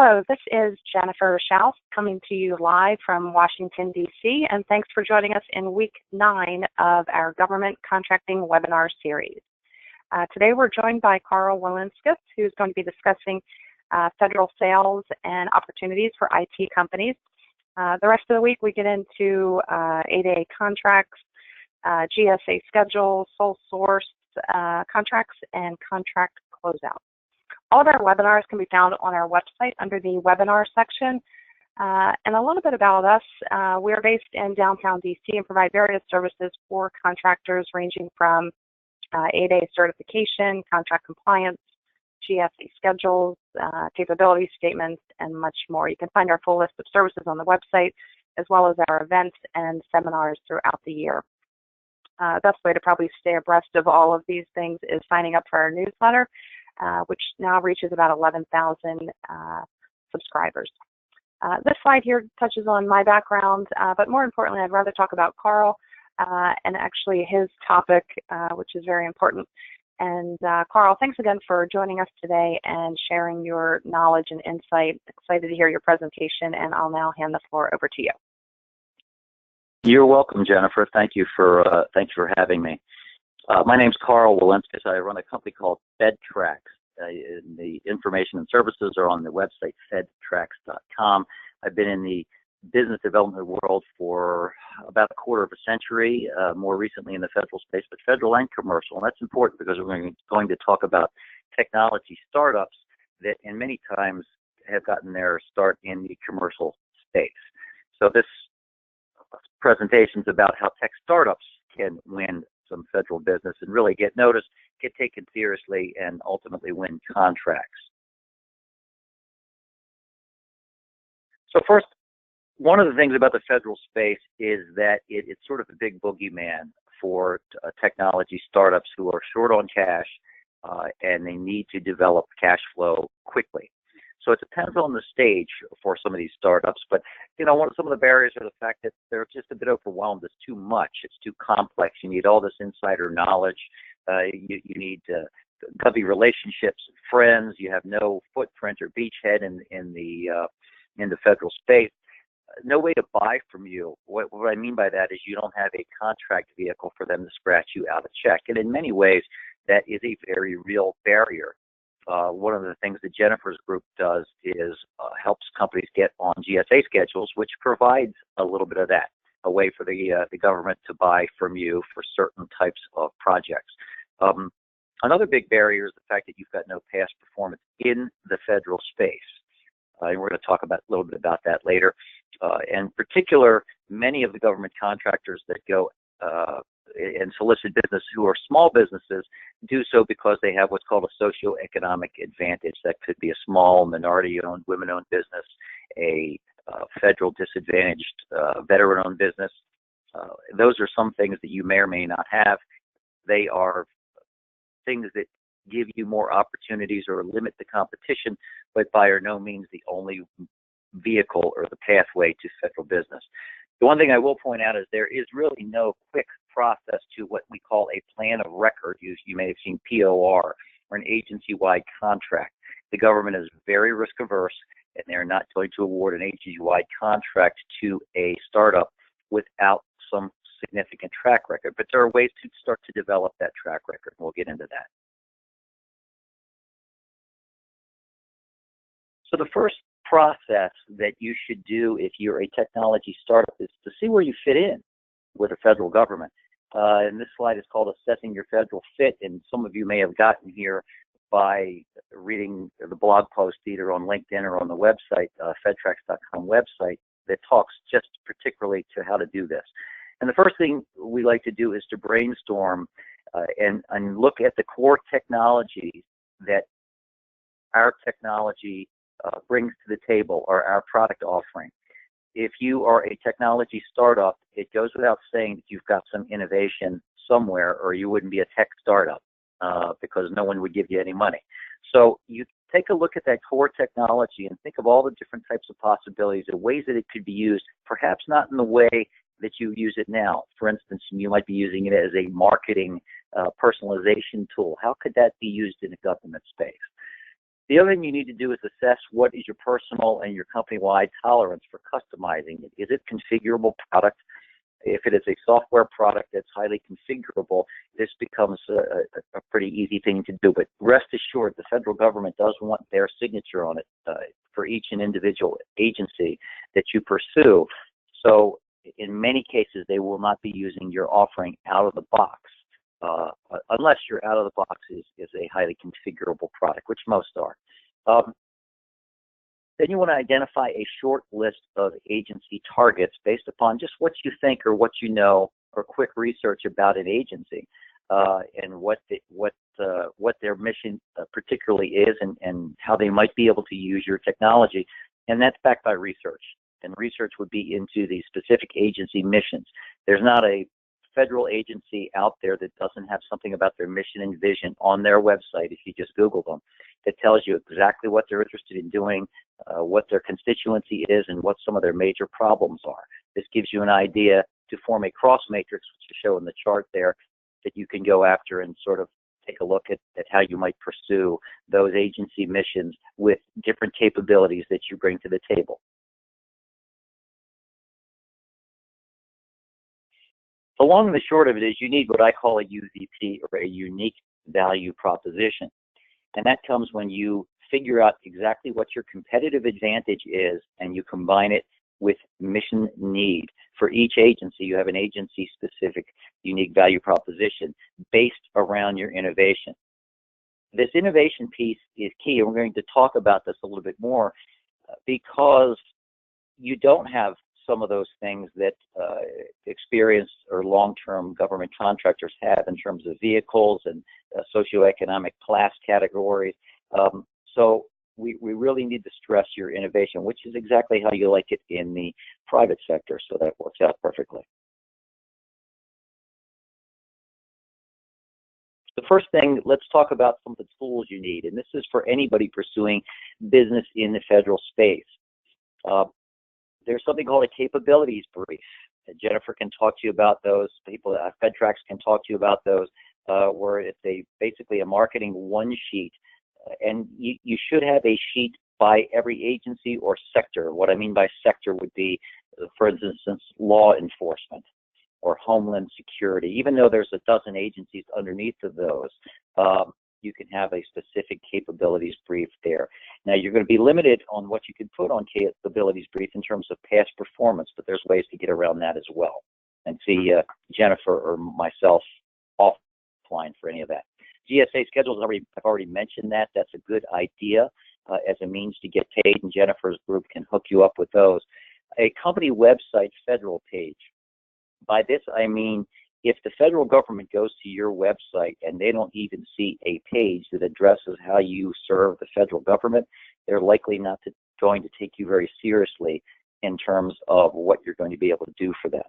Hello, this is Jennifer Schaus coming to you live from Washington, D.C., and thanks for joining us in week 9 of our government contracting webinar series. Today we're joined by Carl Walenskas, who's going to be discussing federal sales and opportunities for IT companies. The rest of the week we get into 8A contracts, GSA schedules, sole source contracts, and contract closeout. All of our webinars can be found on our website under the webinar section. And a little bit about us, we're based in downtown DC and provide various services for contractors ranging from 8A certification, contract compliance, GSA schedules, capability statements, and much more. You can find our full list of services on the website, as well as our events and seminars throughout the year. Best way to probably stay abreast of all of these things is signing up for our newsletter, which now reaches about 11,000 subscribers. This slide here touches on my background, but more importantly, I'd rather talk about Carl and actually his topic, which is very important. And Carl, thanks again for joining us today and sharing your knowledge and insight. Excited to hear your presentation, and I'll now hand the floor over to you. You're welcome, Jennifer. Thanks for having me. My name's Carl Walenskas. I run a company called FedTrax. The information and services are on the website fedtrax.com. I've been in the business development world for about a quarter of a century, more recently in the federal space, but federal and commercial. And that's important because we're going to talk about technology startups that in many times have gotten their start in the commercial space. So this presentation is about how tech startups can win some federal business and really get noticed, get taken seriously, and ultimately win contracts. So first, one of the things about the federal space is that it's sort of a big boogeyman for technology startups who are short on cash and they need to develop cash flow quickly. So it depends on the stage for some of these startups, but some of the barriers are the fact that they're just a bit overwhelmed. It's too much. It's too complex. You need all this insider knowledge. You need cubby relationships, friends. You have no footprint or beachhead in the federal space. No way to buy from you. What I mean by that is you don't have a contract vehicle for them to scratch you out a check. And in many ways, that is a very real barrier. One of the things that Jennifer's group does is helps companies get on GSA schedules, which provides a little bit of that, a way for the government to buy from you for certain types of projects. Another big barrier is the fact that you've got no past performance in the federal space. And we're going to talk a little bit about that later. In particular, many of the government contractors that go and solicit business who are small businesses do so because they have what's called a socioeconomic advantage. That could be a small minority-owned, women-owned business, a federal disadvantaged veteran-owned business. Those are some things that you may or may not have. They are things that give you more opportunities or limit the competition, but by no means the only vehicle or the pathway to federal business. The one thing I will point out is there is really no quick process to what we call a plan of record. You may have seen POR, or an agency-wide contract. The government is very risk-averse, and they're not going to award an agency-wide contract to a startup without some significant track record. But there are ways to start to develop that track record, and we'll get into that. So the first process that you should do if you're a technology startup is to see where you fit in with the federal government. And this slide is called Assessing Your Federal Fit, and some of you may have gotten here by reading the blog post either on LinkedIn or on the website, fedtrax.com website, that talks just particularly to how to do this. And the first thing we like to do is to brainstorm and look at the core technologies that our technology brings to the table, or our product offering. If you are a technology startup, it goes without saying that you've got some innovation somewhere, or you wouldn't be a tech startup because no one would give you any money. So you take a look at that core technology and think of all the different types of possibilities, the ways that it could be used, perhaps not in the way that you use it now. For instance, you might be using it as a marketing personalization tool. How could that be used in a government space? The other thing you need to do is assess what is your personal and your company-wide tolerance for customizing it. Is it configurable product? If it is a software product that's highly configurable, this becomes a pretty easy thing to do. But rest assured, the federal government does want their signature on it for each and individual agency that you pursue. So in many cases, they will not be using your offering out of the box, unless your out of the box is a highly configurable product, which most are. Then you want to identify a short list of agency targets based upon just what you think or what you know or quick research about an agency and what their mission particularly is and how they might be able to use your technology. And that's backed by research. And research would be into the specific agency missions. There's not a federal agency out there that doesn't have something about their mission and vision on their website, if you just Google them, that tells you exactly what they're interested in doing, what their constituency is, and what some of their major problems are. This gives you an idea to form a cross matrix, which is shown in the chart there, that you can go after and sort of take a look at how you might pursue those agency missions with different capabilities that you bring to the table. The long and the short of it is you need what I call a UVP, or a unique value proposition. And that comes when you figure out exactly what your competitive advantage is and you combine it with mission need. For each agency, you have an agency-specific unique value proposition based around your innovation. This innovation piece is key, and we're going to talk about this a little bit more because you don't have some of those things that experienced or long-term government contractors have in terms of vehicles and socioeconomic class categories. So we really need to stress your innovation, which is exactly how you like it in the private sector, so that works out perfectly. The first thing, let's talk about some of the tools you need, and this is for anybody pursuing business in the federal space. There's something called a capabilities brief. Jennifer can talk to you about those. People at FedTrax can talk to you about those, where it's basically a marketing one sheet. And you should have a sheet by every agency or sector. What I mean by sector would be, for instance, law enforcement or Homeland Security. Even though there's a dozen agencies underneath of those, you can have a specific capabilities brief there. Now, you're going to be limited on what you can put on capabilities brief in terms of past performance, but there's ways to get around that as well. And see Jennifer or myself offline for any of that. GSA schedules, I've already mentioned that. That's a good idea as a means to get paid, and Jennifer's group can hook you up with those. A company website federal page. By this, I mean, if the federal government goes to your website and they don't even see a page that addresses how you serve the federal government, they're likely not going to take you very seriously in terms of what you're going to be able to do for them.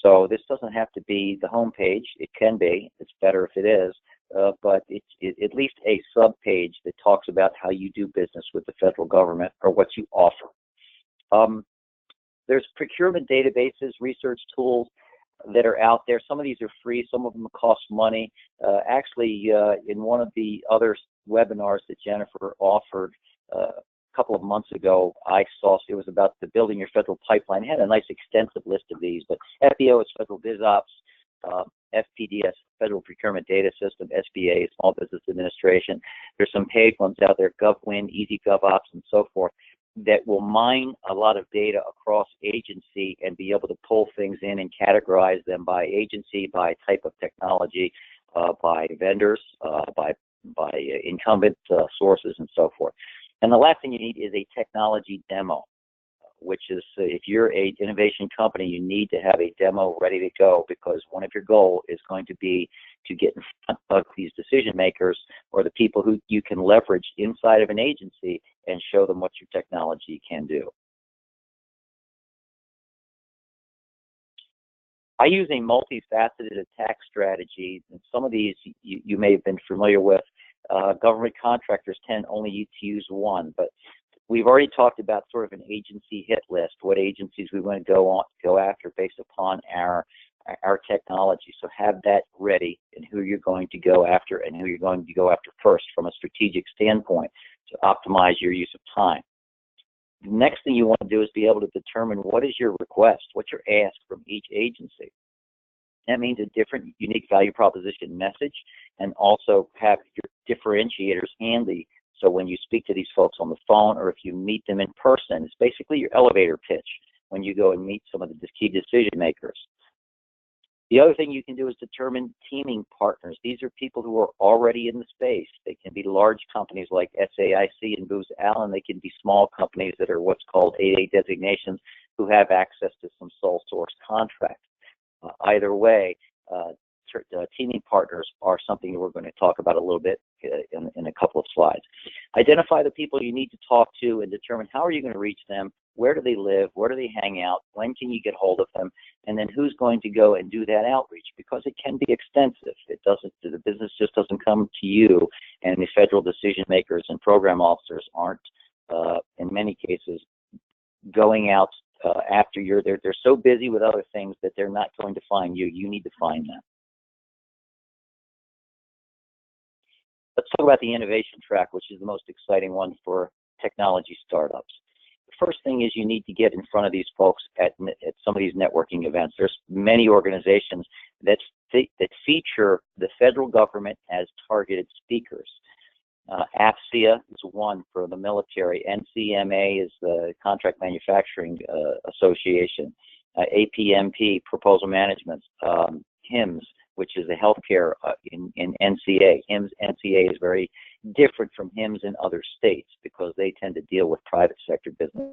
So this doesn't have to be the home page. It can be. It's better if it is. But it's at least a sub-page that talks about how you do business with the federal government or what you offer. There's procurement databases, research tools that are out there. Some of these are free, some of them cost money. Actually, in one of the other webinars that Jennifer offered a couple of months ago, I saw it was about the building your federal pipeline. It had a nice extensive list of these, but FBO is Federal Biz Ops, FPDS, Federal Procurement Data System, SBA, Small Business Administration. There's some paid ones out there, GovWin, Easy GovOps, and so forth, that will mine a lot of data across agency and be able to pull things in and categorize them by agency, by type of technology, by vendors, by incumbent sources, and so forth. And the last thing you need is a technology demo, which is if you're an innovation company, you need to have a demo ready to go, because one of your goals is going to be to get in front of these decision makers or the people who you can leverage inside of an agency and show them what your technology can do. I use a multifaceted attack strategy, and some of these you may have been familiar with. Government contractors tend only to use one, but we've already talked about sort of an agency hit list, what agencies we want to go after based upon our technology. So have that ready, and who you're going to go after and who you're going to go after first from a strategic standpoint. to optimize your use of time. The next thing you want to do is be able to determine what is your request, what's your ask from each agency. That means a different, unique value proposition message, and also have your differentiators handy. So when you speak to these folks on the phone, or if you meet them in person, it's basically your elevator pitch when you go and meet some of the key decision makers. The other thing you can do is determine teaming partners. These are people who are already in the space. They can be large companies like SAIC and Booz Allen. They can be small companies that are what's called 8A designations who have access to some sole source contracts. Either way, teaming partners are something that we're going to talk about a little bit in a couple of slides. Identify the people you need to talk to and determine how are you going to reach them, where do they live, where do they hang out, when can you get hold of them, and then who's going to go and do that outreach, because it can be extensive. The business just doesn't come to you, and the federal decision makers and program officers aren't, in many cases, going out after they're so busy with other things that they're not going to find you. You need to find them. Let's talk about the innovation track, which is the most exciting one for technology startups. The first thing is you need to get in front of these folks at some of these networking events. There's many organizations that feature the federal government as targeted speakers. AFCEA is one for the military. NCMA is the Contract Manufacturing Association. APMP, Proposal Management. HIMSS, which is the healthcare in NCA. NCA is very different from HIMSS in other states because they tend to deal with private sector business.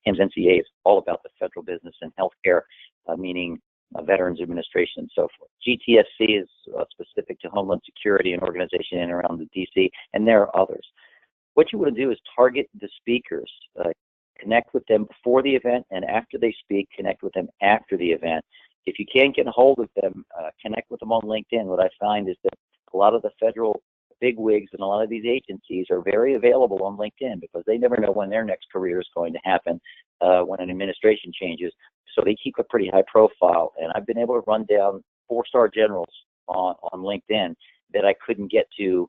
HIMSS NCA is all about the federal business and healthcare, meaning Veterans Administration and so forth. GTSC is specific to Homeland Security, an organization in and around the DC, and there are others. What you want to do is target the speakers, connect with them before the event, and after they speak, connect with them after the event. If you can't get a hold of them, connect with them on LinkedIn. What I find is that a lot of the federal bigwigs and a lot of these agencies are very available on LinkedIn because they never know when their next career is going to happen when an administration changes. So they keep a pretty high profile. And I've been able to run down 4-star generals on LinkedIn that I couldn't get to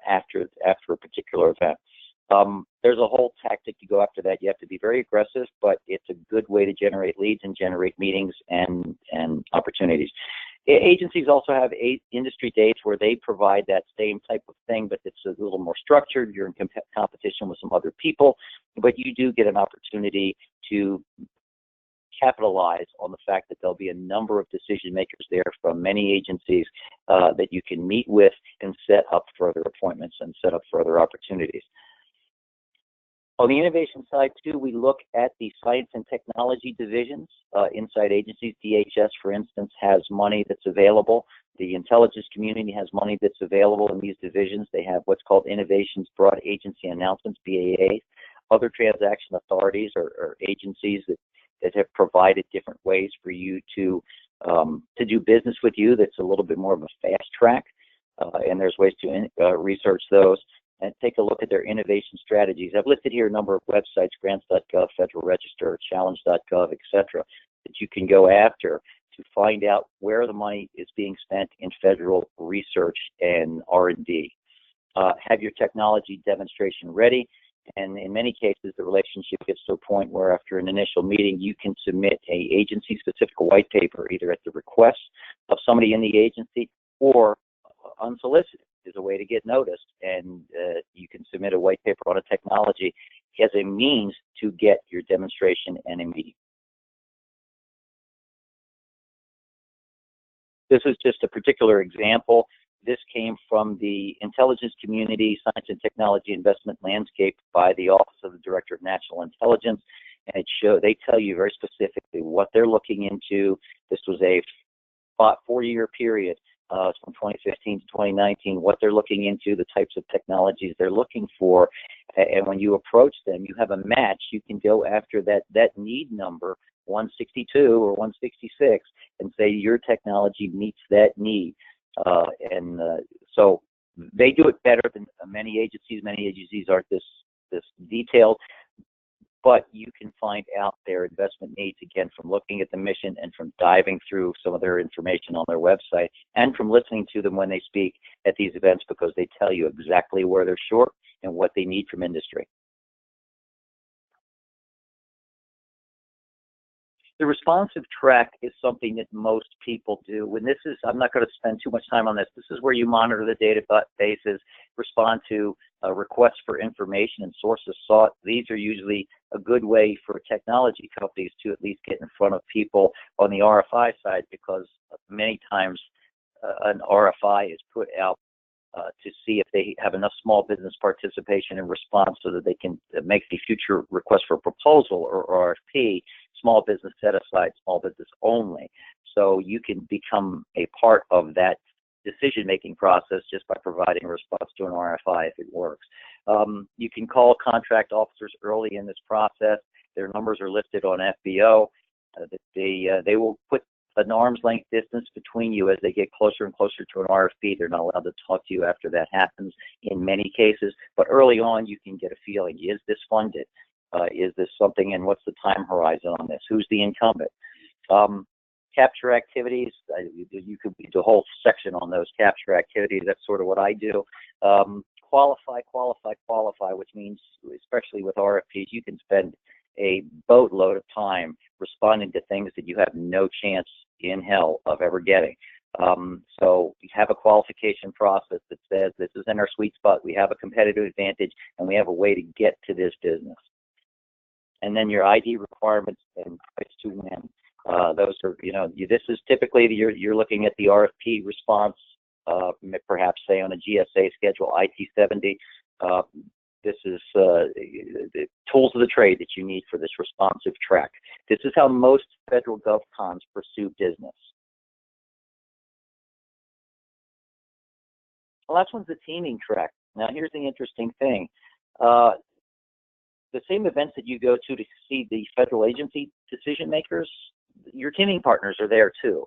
after a particular event. There's a whole tactic to go after that. You have to be very aggressive, but it's a good way to generate leads and generate meetings and opportunities. Agencies also have industry days where they provide that same type of thing, but it's a little more structured. You're in competition with some other people, but you do get an opportunity to capitalize on the fact that there'll be a number of decision makers there from many agencies that you can meet with and set up further appointments and set up further opportunities. On the innovation side, too, we look at the science and technology divisions inside agencies. DHS, for instance, has money that's available. The intelligence community has money that's available in these divisions. They have what's called Innovations Broad Agency Announcements, BAAs. Other transaction authorities or agencies that have provided different ways for you to do business with you that's a little bit more of a fast track, and there's ways to research those and take a look at their innovation strategies. I've listed here a number of websites, grants.gov, Federal Register, challenge.gov, etc., that you can go after to find out where the money is being spent in federal research and R&D. Have your technology demonstration ready, and in many cases, the relationship gets to a point where after an initial meeting, you can submit a agency-specific white paper, either at the request of somebody in the agency or unsolicited is a way to get noticed, and you can submit a white paper on a technology as a means to get your demonstration and a meeting. This is just a particular example. This came from the Intelligence Community Science and Technology Investment Landscape by the Office of the Director of National Intelligence, and they tell you very specifically what they're looking into. This was a 4-year period. From 2015 to 2019, what they're looking into, the types of technologies they're looking for, and when you approach them, you have a match. You can go after that need number, 162 or 166, and say your technology meets that need. So they do it better than many agencies. Many agencies aren't this detailed, but you can find out their investment needs, again, from looking at the mission and from diving through some of their information on their website and from listening to them when they speak at these events, because they tell you exactly where they're short and what they need from industry. The responsive track is something that most people do. When this is, I'm not going to spend too much time on this. This is where you monitor the databases, respond to requests for information and sources sought. These are usually a good way for technology companies to at least get in front of people on the RFI side, because many times an RFI is put out to see if they have enough small business participation and response so that they can make the future request for proposal or RFP small business set aside, small business only. So you can become a part of that decision-making process just by providing a response to an RFI if it works. You can call contract officers early in this process. Their numbers are listed on FBO. They will put an arm's length distance between you as they get closer and closer to an RFP. They're not allowed to talk to you after that happens in many cases, but early on you can get a feeling, is this funded? Is this something, and what's the time horizon on this? Who's the incumbent? Capture activities, you could do a whole section on those capture activities. That's sort of what I do. Qualify, which means, especially with RFPs, you can spend a boatload of time responding to things that you have no chance in hell of ever getting. So we have a qualification process that says this is in our sweet spot, we have a competitive advantage, and we have a way to get to this business. And then your ID requirements and price to win. Those are, this is typically, you're looking at the RFP response, perhaps say on a GSA schedule, IT-70. This is the tools of the trade that you need for this responsive track. This is how most federal GovCons pursue business. The last one's the teaming track. Now here's the interesting thing. The same events that you go to see the federal agency decision makers, your teaming partners are there too,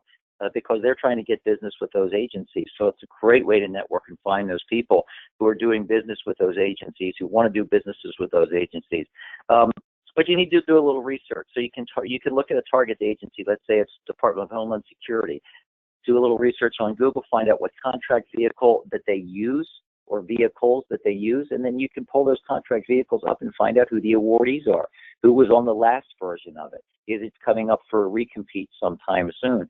because they're trying to get business with those agencies. So it's a great way to network and find those people who are doing business with those agencies, who want to do businesses with those agencies. But you need to do a little research. So you can look at a target agency. Let's say it's Department of Homeland Security. Do a little research on Google, find out what contract vehicle that they use or vehicles that they use, and then you can pull those contract vehicles up and find out who the awardees are, who was on the last version of it. Is it coming up for a recompete sometime soon?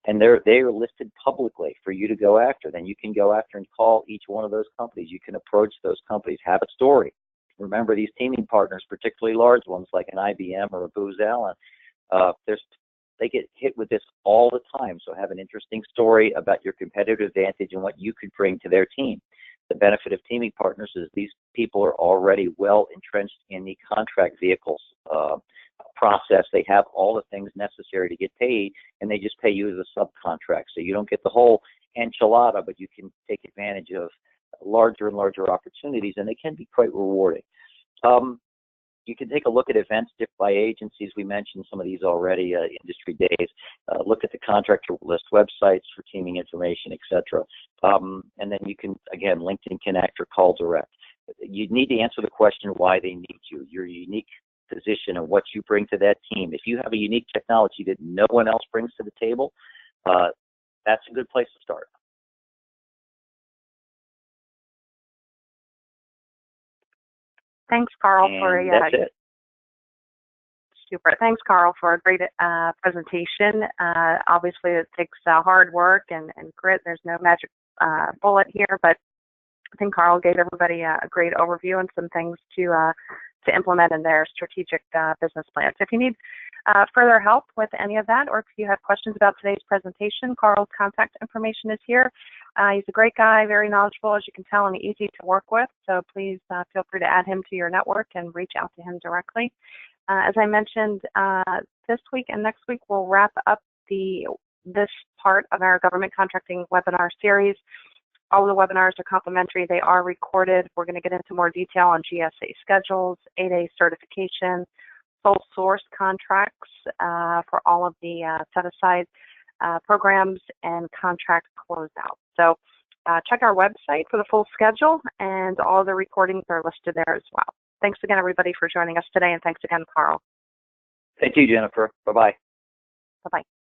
And they are listed publicly for you to go after. Then you can go after and call each one of those companies. You can approach those companies, have a story. Remember, these teaming partners, particularly large ones like an IBM or a Booz Allen, they get hit with this all the time. So have an interesting story about your competitive advantage and what you could bring to their team. The benefit of teaming partners is these people are already well entrenched in the contract vehicles process. They have all the things necessary to get paid, and they just pay you as a subcontract. So you don't get the whole enchilada, but you can take advantage of larger and larger opportunities, and they can be quite rewarding. You can take a look at events by agencies. We mentioned some of these already, industry days. Look at the contractor list websites for teaming information, etc. And then you can, again, LinkedIn Connect or call direct. You need to answer the question why they need you, your unique position and what you bring to that team. If you have a unique technology that no one else brings to the table, that's a good place to start. Thanks, Carl, for that's it. Super. Thanks, Carl, for a great presentation. Obviously, it takes hard work and grit. There's no magic bullet here, but I think Carl gave everybody a great overview and some things to implement in their strategic business plans. If you need further help with any of that, or if you have questions about today's presentation, Carl's contact information is here. He's a great guy, very knowledgeable, as you can tell, and easy to work with. So please feel free to add him to your network and reach out to him directly. As I mentioned, this week and next week we'll wrap up this part of our government contracting webinar series. All of the webinars are complimentary. They are recorded. We're going to get into more detail on GSA schedules, 8A certification, sole source contracts for all of the set-aside programs, and contract closeout. So check our website for the full schedule, and all the recordings are listed there as well. Thanks again, everybody, for joining us today, and thanks again, Carl. Thank you, Jennifer. Bye-bye. Bye-bye.